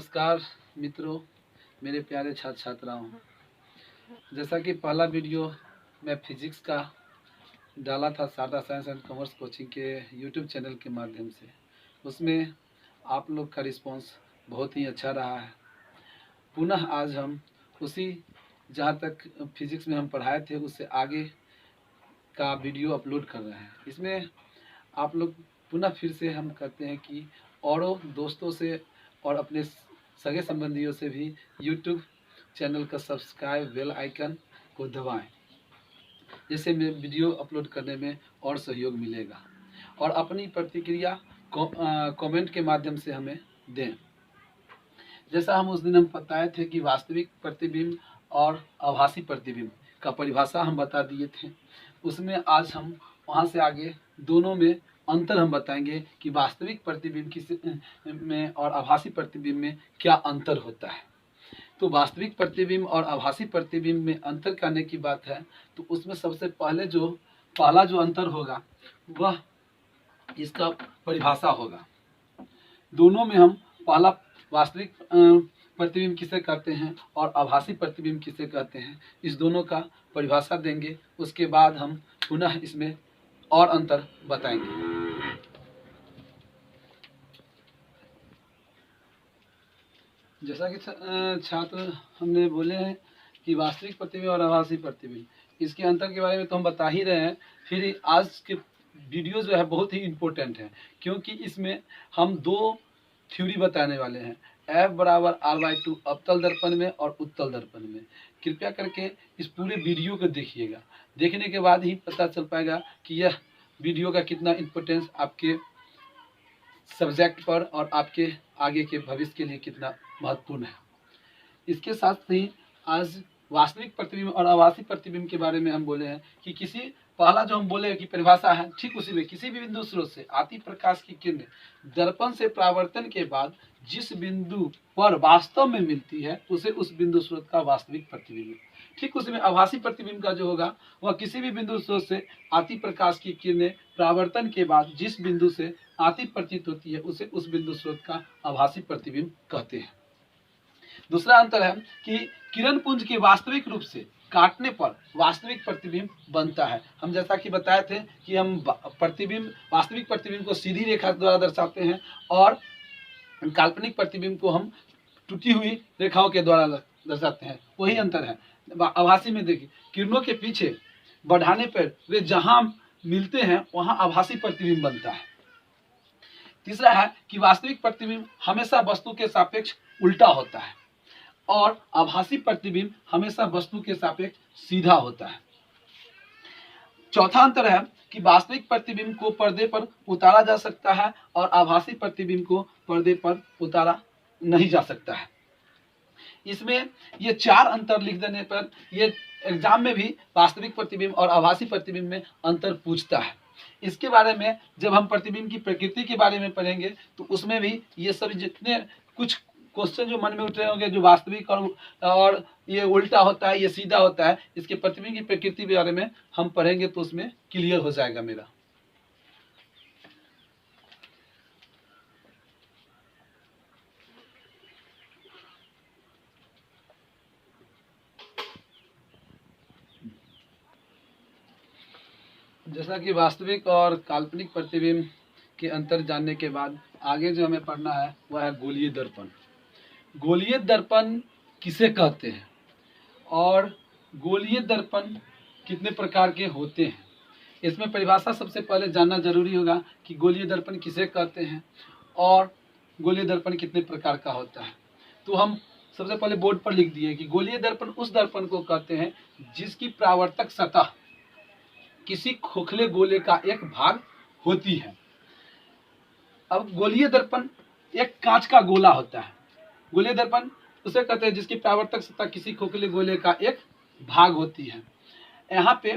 नमस्कार मित्रों, मेरे प्यारे छात्र छात्राओं। जैसा कि पहला वीडियो मैं फिजिक्स का डाला था Sharda science and commerce coaching के यूट्यूब चैनल के माध्यम से, उसमें आप लोग का रिस्पांस बहुत ही अच्छा रहा है। पुनः आज हम उसी जहाँ तक फिजिक्स में हम पढ़ाए थे उससे आगे का वीडियो अपलोड कर रहे हैं। इसमें आप लोग पुनः फिर से हम कहते हैं कि औरों दोस्तों से और अपने सगे संबंधियों से भी यूट्यूब चैनल का सब्सक्राइब बेल आइकन को दबाएं, जिससे मैं वीडियो अपलोड करने में और सहयोग मिलेगा। और अपनी प्रतिक्रिया कमेंट के माध्यम से हमें दें। जैसा हम उस दिन हम बताए थे कि वास्तविक प्रतिबिंब और आभासी प्रतिबिंब का परिभाषा हम बता दिए थे, उसमें आज हम वहाँ से आगे दोनों में अंतर हम बताएंगे कि वास्तविक प्रतिबिंब किस में और आभासी प्रतिबिंब में क्या अंतर होता है। तो वास्तविक प्रतिबिंब और आभासी प्रतिबिंब में अंतर करने की बात है तो उसमें सबसे पहला जो अंतर होगा वह इसका परिभाषा होगा। दोनों में हम पहला वास्तविक प्रतिबिंब किसे कहते हैं और आभासी प्रतिबिंब किसे कहते हैं, इस दोनों का परिभाषा देंगे। उसके बाद हम पुनः इसमें और अंतर बताएंगे। जैसा कि छात्र हमने बोले हैं कि वास्तविक प्रतिबिंब और आभासी प्रतिबिंब, इसके अंतर के बारे में तो हम बता ही रहे हैं। फिर आज के वीडियो जो है बहुत ही इम्पोर्टेंट है, क्योंकि इसमें हम दो थ्योरी बताने वाले हैं, F बराबर R/2 अवतल दर्पण में और उत्तल दर्पण में। कृपया करके इस पूरे वीडियो को देखिएगा, देखने के बाद ही पता चल पाएगा कि यह वीडियो का कितना इम्पोर्टेंस आपके सब्जेक्ट पर और आपके आगे के भविष्य के लिए कितना महत्वपूर्ण है। इसके साथ ही आज वास्तविक प्रतिबिंब और आभासी प्रतिबिंब के बारे में हम बोले हैं कि पहला जो हम बोले कि परिभाषा है, ठीक उसी में किसी भी बिंदु स्रोत से आती प्रकाश की किरण दर्पण से परावर्तन के बाद जिस बिंदु पर वास्तव में मिलती है उसे उस बिंदु स्रोत का वास्तविक प्रतिबिंब। ठीक उसी में आभासी प्रतिबिंब का जो होगा वह किसी भी बिंदु स्रोत से आती प्रकाश की किरणें परावर्तन के बाद जिस बिंदु से आती प्रतीत होती है उसे उस बिंदु स्रोत का आभासी प्रतिबिंब कहते हैं। दूसरा अंतर है कि किरण पुंज के वास्तविक रूप से काटने पर वास्तविक प्रतिबिंब बनता है। हम जैसा कि बताए थे कि हम वास्तविक प्रतिबिंब को सीधी रेखा द्वारा दर्शाते हैं और काल्पनिक प्रतिबिंब को हम टूटी हुई रेखाओं के द्वारा दर्शाते हैं। वही अंतर है। आभासी में देखिए, किरणों के पीछे बढ़ाने पर वे जहां मिलते हैं वहां आभासी प्रतिबिंब बनता है। तीसरा है कि वास्तविक प्रतिबिंब हमेशा वस्तु के सापेक्ष उल्टा होता है और आभासी प्रतिबिंब हमेशा वस्तु के सापेक्ष सीधा होता है। चौथा अंतर है कि वास्तविक प्रतिबिंब को पर्दे पर उतारा जा सकता है और आभासी प्रतिबिंब को पर्दे पर उतारा नहीं जा सकता है। इसमें ये चार अंतर लिख देने पर ये एग्जाम में भी वास्तविक प्रतिबिंब और आभासी प्रतिबिंब में अंतर पूछता है। इसके बारे में जब हम प्रतिबिंब की प्रकृति के बारे में पढ़ेंगे तो उसमें भी ये सब जितने कुछ क्वेश्चन जो मन में उठ रहे होंगे, जो वास्तविक और ये उल्टा होता है, ये सीधा होता है, इसके प्रतिबिंब की प्रकृति के बारे में हम पढ़ेंगे तो उसमें क्लियर हो जाएगा मेरा। जैसा कि वास्तविक और काल्पनिक प्रतिबिंब के अंतर जानने के बाद आगे जो हमें पढ़ना है वह है गोलीय दर्पण। गोलीय दर्पण किसे कहते हैं और गोलीय दर्पण कितने प्रकार के होते हैं, इसमें परिभाषा सबसे पहले जानना जरूरी होगा कि गोलीय दर्पण किसे कहते हैं और गोलीय दर्पण कितने प्रकार का होता है। तो हम सबसे पहले बोर्ड पर लिख दिए कि गोलीय दर्पण उस दर्पण को कहते हैं जिसकी परावर्तक सतह किसी खोखले गोले का एक भाग होती है। अब गोलीय दर्पण एक कांच का गोला होता है। गोलीय दर्पण उसे कहते हैं जिसकी परावर्तक सतह किसी खोखले गोले का एक भाग होती है। यहाँ पे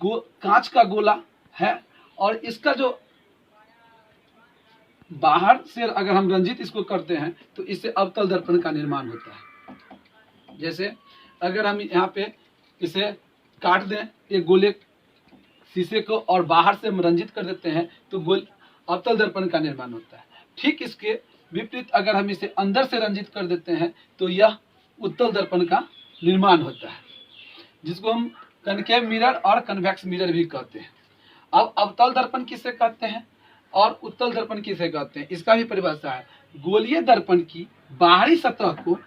कांच का गोला है और इसका जो बाहर से अगर हम रंजित इसको करते हैं तो इससे अवतल दर्पण का निर्माण होता है। जैसे अगर हम यहाँ पे इसे काट दें एक गोले शीशे को और बाहर से हम रंजित कर देते हैं तो अवतल दर्पण का निर्माण होता है। ठीक इसके विपरीत अगर हम इसे अंदर से रंजित कर देते हैं तो यह उत्तल दर्पण का निर्माण होता है, जिसको हम कनकेव मिरर और कन्वेक्स मिरर भी कहते हैं। अब अवतल दर्पण किसे कहते हैं और उत्तल दर्पण किसे कहते हैं, इसका भी परिभाषा है। गोलीय दर्पण की बाहरी सतह को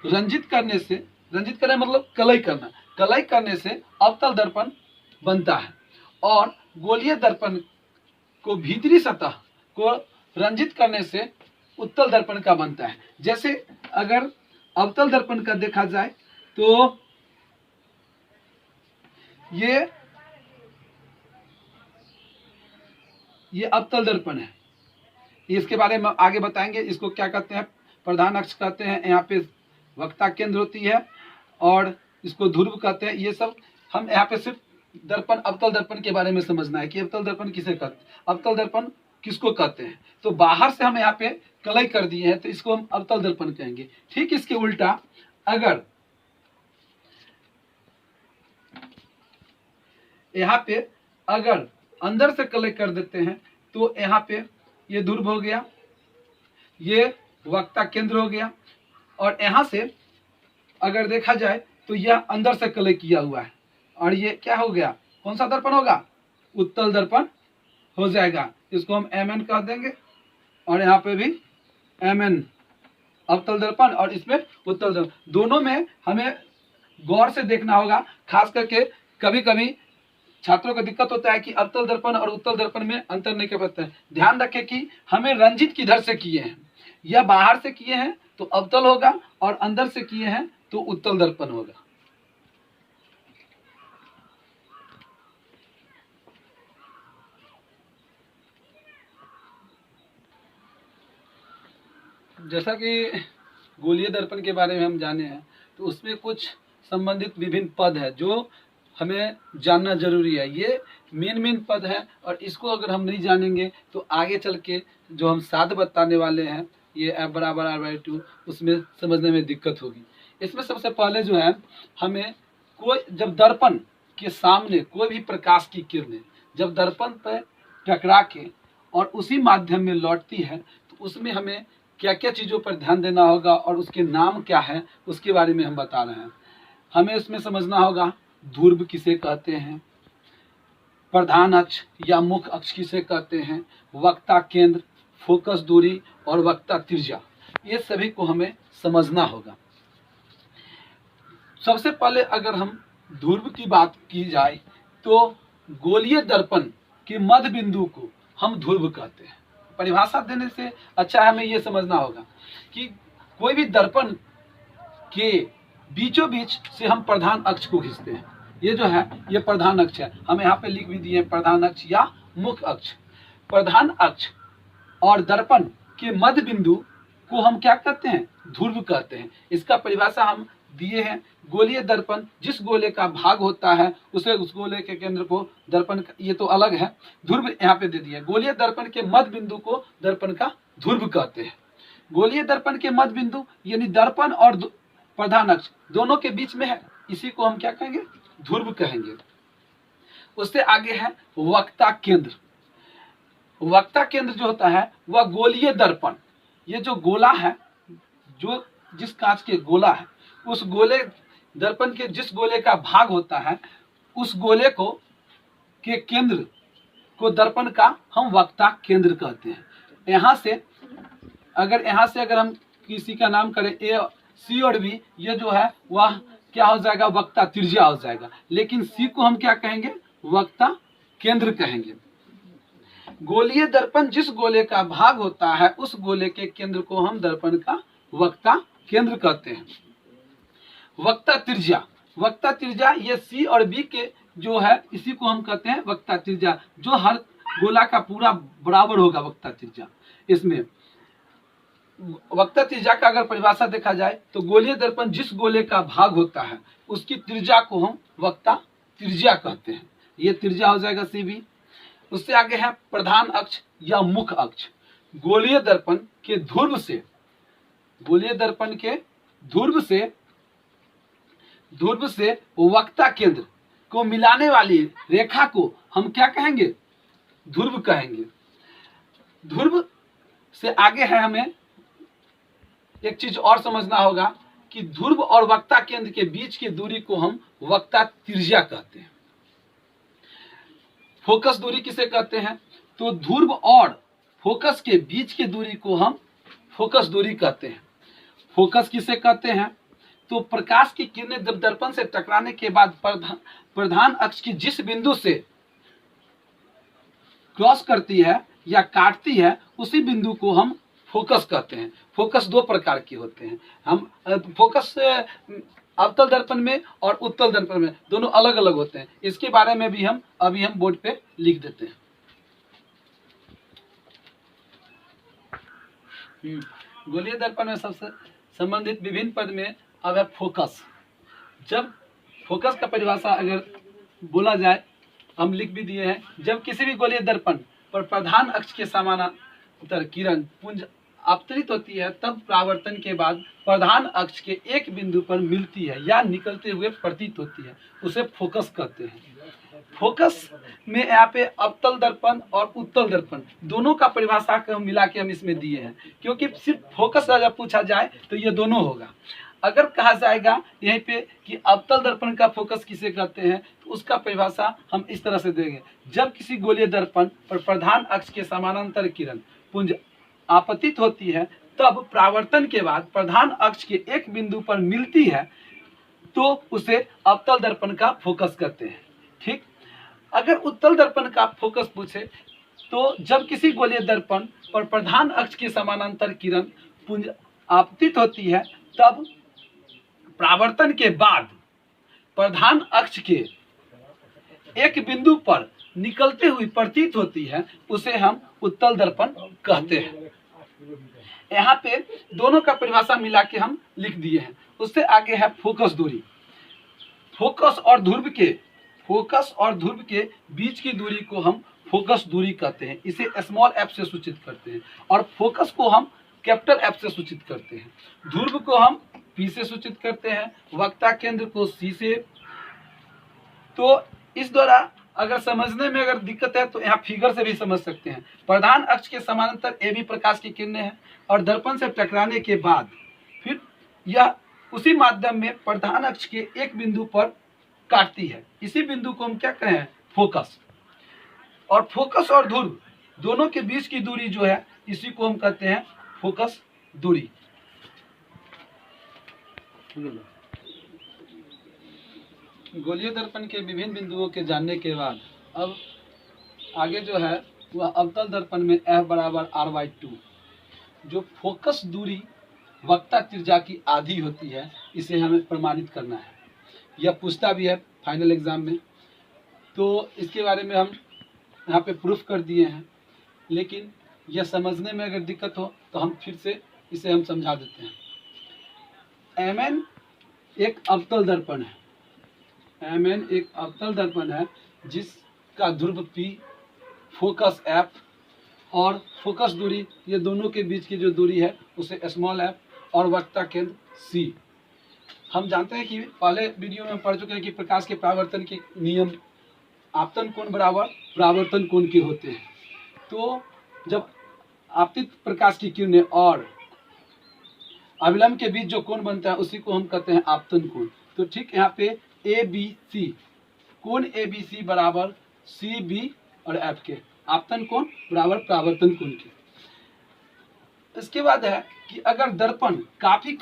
रंजित करने से, रंजित करना मतलब कलई करना, कलई करने से अवतल दर्पण बनता है, और गोलीय दर्पण को भीतरी सतह को रंजित करने से उत्तल दर्पण का बनता है। जैसे अगर अवतल दर्पण का देखा जाए तो ये अवतल दर्पण है, इसके बारे में आगे बताएंगे। इसको क्या कहते हैं, प्रधान अक्ष कहते हैं, यहाँ पे वक्ता केंद्र होती है और इसको ध्रुव कहते हैं। ये सब हम यहाँ पे सिर्फ दर्पण, अवतल दर्पण के बारे में समझना है कि अवतल दर्पण किसे कहते हैं, अवतल दर्पण किसको कहते हैं। तो बाहर से हम यहाँ पे कलई कर दिए हैं तो इसको हम अवतल दर्पण कहेंगे। ठीक इसके उल्टा अगर यहाँ पे अगर अंदर से कलई कर देते हैं तो यहाँ पे ये ध्रुव हो गया, ये वक्ता केंद्र हो गया, और यहाँ से अगर देखा जाए तो यह अंदर से कलई किया हुआ है, और ये क्या हो गया, कौन सा दर्पण होगा, उत्तल दर्पण हो जाएगा। इसको हम Mn कह देंगे, और यहाँ पे भी Mn अवतल दर्पण और इसमें उत्तल दर्पण। दोनों में हमें गौर से देखना होगा, खास करके कभी कभी छात्रों को दिक्कत होता है कि अवतल दर्पण और उत्तल दर्पण में अंतर नहीं कर पाते हैं। ध्यान रखें कि हमें रंजित किधर से किए हैं, या बाहर से किए हैं तो अवतल होगा, और अंदर से किए हैं तो उत्तल दर्पण होगा। जैसा कि गोलीय दर्पण के बारे में हम जाने हैं तो उसमें कुछ संबंधित विभिन्न पद है जो हमें जानना जरूरी है। ये मेन पद है, और इसको अगर हम नहीं जानेंगे तो आगे चल के जो हम साध बताने वाले हैं, ये F बराबर R/2, उसमें समझने में दिक्कत होगी। इसमें सबसे पहले जो है, हमें कोई जब दर्पण के सामने कोई भी प्रकाश की किरणें जब दर्पण पर टकरा के और उसी माध्यम में लौटती है तो उसमें हमें क्या क्या चीज़ों पर ध्यान देना होगा और उसके नाम क्या है उसके बारे में हम बता रहे हैं। हमें इसमें समझना होगा ध्रुव किसे कहते हैं, प्रधान अक्ष या मुख्य अक्ष किसे कहते हैं, वक्ता केंद्र, फोकस दूरी और वक्ता त्रिज्या, ये सभी को हमें समझना होगा। सबसे पहले अगर हम ध्रुव की बात की जाए तो गोलीय दर्पण के मध्य बिंदु को हम ध्रुव कहते हैं। परिभाषा देने से अच्छा हमें ये समझना होगा कि कोई भी दर्पण के बीचों बीच से हम प्रधान अक्ष को खींचते हैं। ये जो है ये प्रधान अक्ष है, हम यहाँ पे लिख भी दिए प्रधान अक्ष या मुख्य अक्ष। प्रधान अक्ष और दर्पण के मध्य बिंदु को हम क्या कहते हैं, ध्रुव कहते हैं। इसका परिभाषा हम दिए हैं, गोलीय दर्पण जिस गोले का भाग होता है उसे उस गोले के केंद्र को दर्पण, ये तो अलग है, ध्रुव यहाँ पे दे दिया। गोलीय दर्पण के मध्य बिंदु को दर्पण का ध्रुव कहते हैं। गोलीय दर्पण के मध्य बिंदु यानी दर्पण और प्रधान अक्ष दोनों के बीच में है, इसी को हम क्या कहेंगे, ध्रुव कहेंगे। उससे आगे है वक्ता केंद्र। वक्ता केंद्र जो होता है वह गोलीय दर्पण, ये जो गोला है, जो जिस कांच के गोला है उस गोले दर्पण के जिस गोले का भाग होता है उस गोले को के केंद्र को दर्पण का हम वक्ता केंद्र कहते हैं। यहाँ से अगर हम किसी का नाम करें ए, सी और बी, ये जो है वह क्या हो जाएगा, वक्ता त्रिज्या हो जाएगा। लेकिन सी को हम क्या कहेंगे, वक्ता केंद्र कहेंगे। गोलीय दर्पण जिस गोले का भाग होता है उस गोले के केंद्र को हम दर्पण का वक्ता केंद्र कहते हैं। वक्ता त्रिज्या ये सी और बी के जो है इसी को हम कहते हैं वक्ता त्रिज्या, जो हर गोला का पूरा बराबर होगा वक्ता त्रिज्या। इसमें वक्ता त्रिज्या का अगर परिभाषा देखा जाए तो गोलीय दर्पण जिस गोले का भाग होता है उसकी त्रिज्या को हम वक्ता त्रिज्या कहते हैं। ये त्रिज्या हो जाएगा सी बी। उससे आगे है प्रधान अक्ष या मुख्य अक्ष। गोलीय दर्पण के ध्रुव से वक्ता केंद्र को मिलाने वाली रेखा को हम क्या कहेंगे, ध्रुव कहेंगे। ध्रुव से आगे है हमें एक चीज और समझना होगा कि ध्रुव और वक्ता केंद्र के बीच की दूरी को हम वक्ता त्रिज्या कहते हैं। फोकस दूरी किसे कहते हैं? तो ध्रुव और फोकस के बीच की दूरी को हम फोकस दूरी कहते हैं। फोकस किसे कहते हैं? तो प्रकाश की किरणें जब दर्पण से टकराने के बाद प्रधान अक्ष की जिस बिंदु से क्रॉस करती है या काटती है, उसी बिंदु को हम फोकस कहते हैं। फोकस दो प्रकार के होते हैं। हम फोकस अवतल दर्पण में और उत्तल दर्पण में दोनों अलग अलग होते हैं। इसके बारे में भी हम अभी बोर्ड पे लिख देते हैं। गोलीय दर्पण में सबसे संबंधित विभिन्न पद में अब है फोकस। जब फोकस का परिभाषा अगर बोला जाए, हम लिख भी दिए हैं, जब किसी भी गोलीय दर्पण पर प्रधान अक्ष के समानांतर किरण पुंज आपतित होती है, तब परावर्तन के बाद प्रधान अक्ष के एक बिंदु पर मिलती है या निकलते हुए प्रतीत होती है, उसे फोकस कहते हैं। फोकस में यहाँ पे अवतल दर्पण और उत्तल दर्पण दोनों का परिभाषा को मिला के हम इसमें दिए हैं, क्योंकि सिर्फ फोकस अगर पूछा जाए तो ये दोनों होगा। अगर कहा जाएगा यहीं पे कि अवतल दर्पण का फोकस किसे कहते हैं, तो उसका परिभाषा हम इस तरह से देंगे। जब किसी गोलीय दर्पण पर प्रधान अक्ष के समानांतर किरण पुंज आपतित होती है, तब परावर्तन के बाद प्रधान अक्ष के एक बिंदु पर मिलती है, तो उसे अवतल दर्पण का फोकस कहते हैं। ठीक। अगर उत्तल दर्पण का फोकस पूछे, तो जब किसी गोलीय दर्पण पर प्रधान अक्ष के समानांतर किरण पुंज आपतित होती है, तब परावर्तन के बाद प्रधान अक्ष के एक बिंदु पर निकलते हुए प्रतीत होती है, उसे हम उत्तल दर्पण कहते हैं। यहाँ पे दोनों का परिभाषा मिला के हम लिख दिए हैं। उससे आगे है फोकस दूरी। फोकस और ध्रुव के बीच की दूरी को हम फोकस दूरी कहते हैं। इसे स्मॉल एफ से सूचित करते हैं, और फोकस को हम कैपिटल एफ से सूचित करते हैं। ध्रुव को हम पी से सूचित करते हैं, वक्ता केंद्र को सी से। तो इस द्वारा अगर समझने में अगर दिक्कत है तो यहाँ फिगर से भी समझ सकते हैं। प्रधान अक्ष के समानांतर ए बी प्रकाश की किरणें हैं, और दर्पण से टकराने के बाद फिर यह उसी माध्यम में प्रधान अक्ष के एक बिंदु पर काटती है। इसी बिंदु को हम क्या कहें? फोकस। और फोकस और ध्रुव दोनों के बीच की दूरी जो है, इसी को हम कहते हैं फोकस दूरी। गोलीय दर्पण के विभिन्न बिंदुओं के जानने के बाद अब आगे जो है वह अवतल दर्पण में F बराबर R/2, जो फोकस दूरी वक्ता त्रिज्या की आधी होती है, इसे हमें प्रमाणित करना है। यह पूछता भी है फाइनल एग्जाम में, तो इसके बारे में हम यहाँ पे प्रूफ कर दिए हैं। लेकिन यह समझने में अगर दिक्कत हो तो हम फिर से इसे हम समझा देते हैं। Mn एक अवतल दर्पण है। Mn एक अवतल दर्पण है जिसका ध्रुव P, फोकस F और फोकस दूरी, ये दोनों के बीच की जो दूरी है उसे स्मॉल f, और वक्ता केंद्र C। हम जानते हैं कि पहले वीडियो में हम पढ़ चुके हैं कि प्रकाश के परावर्तन के नियम आपतन कोण बराबर परावर्तन कोण के होते हैं। तो जब आपतित प्रकाश की किरणें और अविलंब के बीच जो कोण बनता है, उसी को हम कहते हैं आपतन कोण। तो ठीक यहाँ पे ABC, कोण ABC बराबर CB और F के, आपतन कोण बराबर परावर्तन कोण के। इसके बाद है कि अगर दर्पण काफी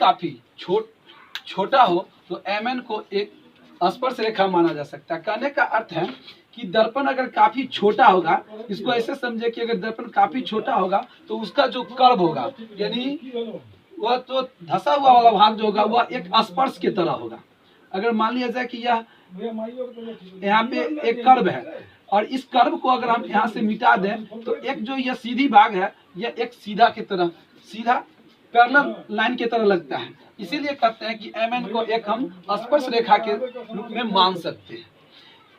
छोटा हो तो Mn को एक स्पर्श रेखा माना जा सकता है। कहने का अर्थ है कि दर्पण अगर काफी छोटा होगा, इसको ऐसे समझे कि अगर दर्पण काफी छोटा होगा तो उसका जो कर्व होगा, यानी वह तो धसा हुआ वाला भाग जो होगा वह एक स्पर्श की तरह होगा। अगर मान लिया जाए कि यह यहाँ पे एक कर्व है, और इस कर्व को अगर हम यहाँ से मिटा दें तो एक जो यह सीधी भाग है, यह एक सीधा पैरेलल लाइन की तरह लगता है। इसीलिए कहते हैं कि Mn को एक हम स्पर्श रेखा के रूप में मान सकते हैं।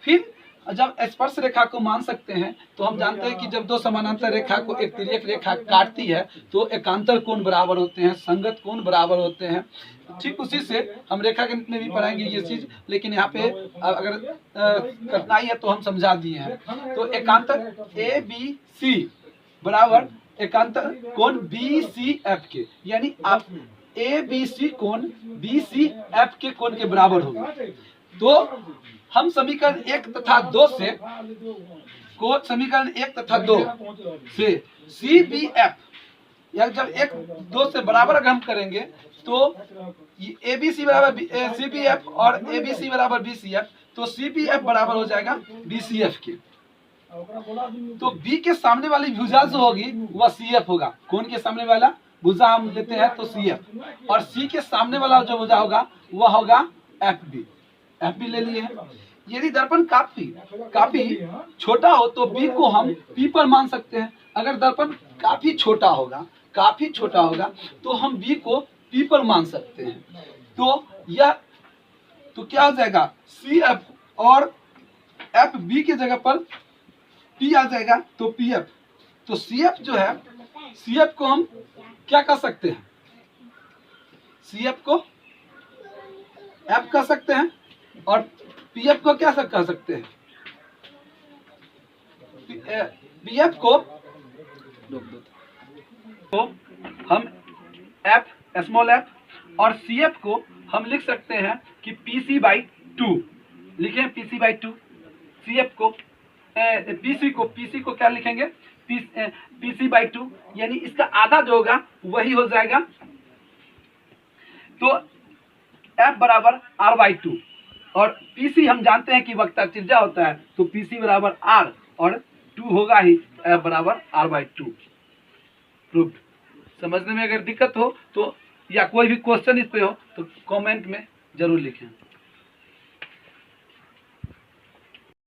फिर जब स्पर्श रेखा को मान सकते हैं तो हम जानते हैं कि जब दो समानांतर रेखा को एक तिर्यक रेखा काटती है तो एकांतर कोण बराबर होते हैं, संगत कोण बराबर होते हैं। ठीक उसी से हम रेखा गणित में भी पढ़ाएंगे ये चीज, लेकिन यहाँ पे अगर कठिनाई है तो हम समझा दिए हैं। तो एकांतर ABC बराबर एकांतर कोण BCF के, यानी आप ABC कोण BCF के कोण के बराबर होगा। तो हम समीकरण 1 तथा 2 से समीकरण 1 तथा 2 से CBF या जब 1 2 से बराबर अगर हम करेंगे तो ABC बराबर CBF और ABC बराबर BCF, तो CBF बराबर हो जाएगा BCF के। तो B के सामने वाली भुजा जो होगी वह CF होगा। कोण के सामने वाला भुजा हम लेते हैं तो CF, और C के सामने वाला जो भुजा होगा वह होगा FB ले लिए। यदि दर्पण काफी छोटा हो तो B को हम P पर मान सकते हैं। अगर दर्पण काफी छोटा होगा तो हम B को P पर मान सकते हैं। तो क्या हो जाएगा, CF और FB की जगह पर P आ जाएगा तो PF। तो CF जो है, CF को हम क्या कर सकते हैं, CF को F कर सकते हैं और PF को क्या कर सकते हैं, PF को हम स्मॉल f और CF को हम लिख सकते हैं कि PC/2 लिखें, PC/2। CF को PC को क्या लिखेंगे, PC/2, यानी इसका आधा जो होगा वही हो जाएगा। तो F बराबर R/2 और PC हम जानते हैं कि वक्र त्रिज्या होता है, तो PC बराबर R और 2 होगा ही, F बराबर R/2। प्रूव्ड। समझने में अगर दिक्कत हो तो या कोई भी क्वेश्चन इस पे हो तो कमेंट में जरूर लिखें।